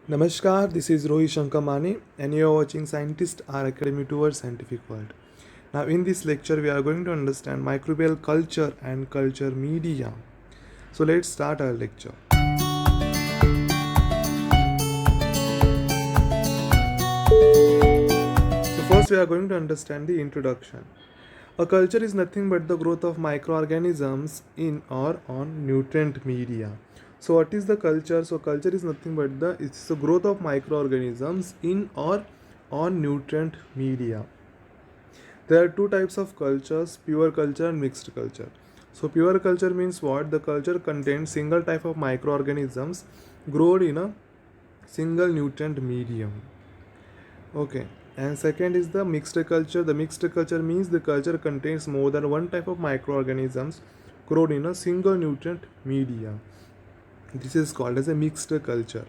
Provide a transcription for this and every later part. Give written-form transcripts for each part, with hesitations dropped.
Namaskar, this is Rohit Shankar Mane and you are watching Scientist R Academy Towards Scientific World. Now in this lecture we are going to understand microbial culture and culture media. So let's start our lecture. So first we are going to understand the introduction. A culture is nothing but the growth of microorganisms in or on nutrient media. So what is the culture? So culture is nothing but it's the growth of microorganisms in or on nutrient media. There are two types of cultures, pure culture and mixed culture. So pure culture means what? The culture contains single type of microorganisms grown in a single nutrient medium. Okay. And second is the mixed culture. The mixed culture means the culture contains more than one type of microorganisms grown in a single nutrient media. This is called as a mixed culture.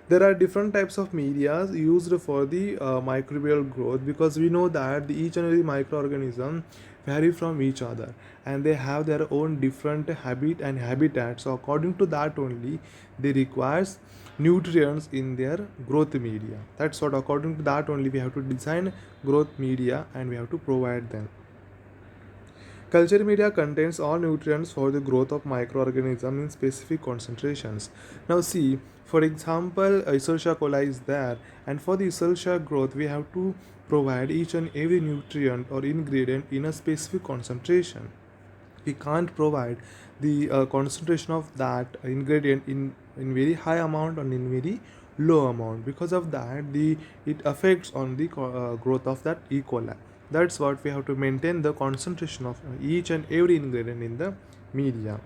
There are different types of media used for the microbial growth, because we know that each and every microorganism vary from each other and they have their own different habit and habitat. So according to that only they requires nutrients in their growth media. That's what, according to that only we have to design growth media and we have to provide them. Culture media contains all nutrients for the growth of microorganisms in specific concentrations. Now see, for example, Escherichia coli is there, and for the Escherichia growth, we have to provide each and every nutrient or ingredient in a specific concentration. We can't provide the concentration of that ingredient in very high amount or in very low amount. Because of that, it affects on the growth of that E. coli. That's what we have to maintain the concentration of each and every ingredient in the media.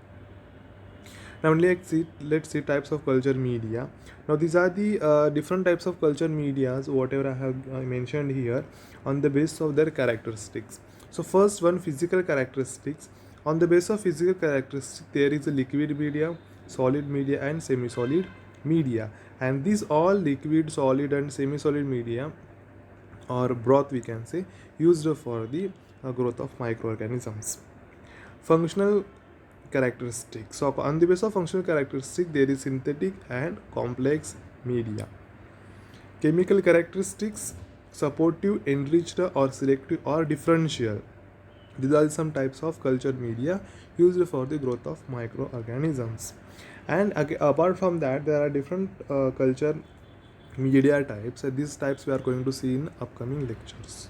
Now let's see types of culture media. Now these are the different types of culture medias, whatever I have mentioned here, on the basis of their characteristics. So first one, physical characteristics. On the basis of physical characteristics, there is a liquid media, solid media and semi-solid media. And these all liquid, solid and semi-solid media, or broth we can say, used for the growth of microorganisms. Functional characteristics. So on the basis of functional characteristic, there is synthetic and complex media. Chemical characteristics: supportive, enriched or selective or differential. These are some types of culture media used for the growth of microorganisms. And apart from that, there are different culture media types, and these types we are going to see in upcoming lectures.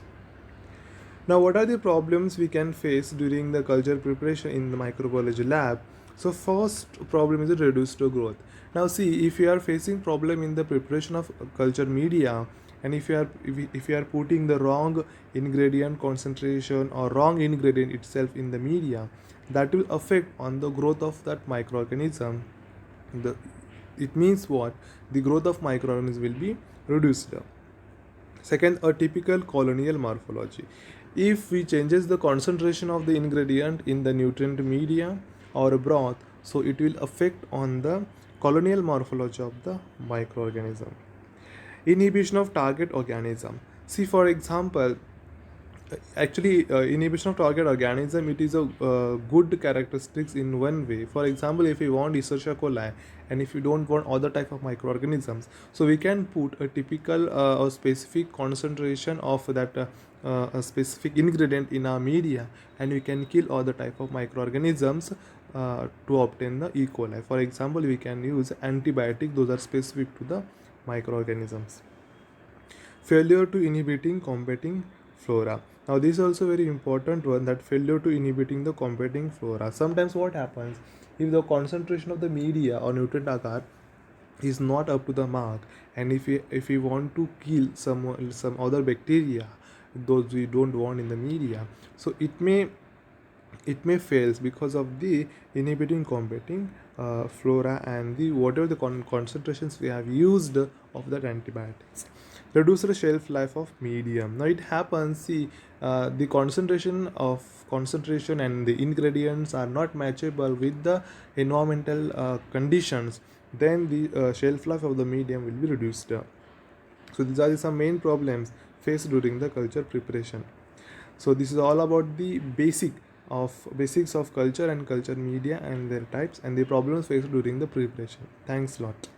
Now, what are the problems we can face during the culture preparation in the microbiology lab? So first problem is the reduced growth. Now see, if you are facing problem in the preparation of culture media, and if you are putting the wrong ingredient concentration or wrong ingredient itself in the media, that will affect on the growth of that microorganism. It means what? The growth of microorganisms will be reduced. Second, a typical colonial morphology. If we changes the concentration of the ingredient in the nutrient media or broth, so it will affect on the colonial morphology of the microorganism. Inhibition of target organism. See, for example, inhibition of target organism, it is a good characteristics in one way. For example, if we want Escherichia coli and if we don't want other type of microorganisms, so we can put a typical or specific concentration of that a specific ingredient in our media, and we can kill other type of microorganisms to obtain the E. coli. For example, we can use antibiotic, those are specific to the microorganisms. Failure to inhibiting competing flora. Now this is also very important one, that failure to inhibiting the competing flora. Sometimes what happens, if the concentration of the media or nutrient agar is not up to the mark, and if we want to kill some other bacteria, those we don't want in the media, so it may fails because of the inhibiting competing flora and the whatever the concentrations we have used of that antibiotics. Reduce the shelf life of medium. Now it happens, see, the concentration and the ingredients are not matchable with the environmental conditions, then the shelf life of the medium will be reduced. So these are some main problems faced during the culture preparation. So this is all about the basics of culture and culture media and their types and the problems faced during the preparation. Thanks a lot.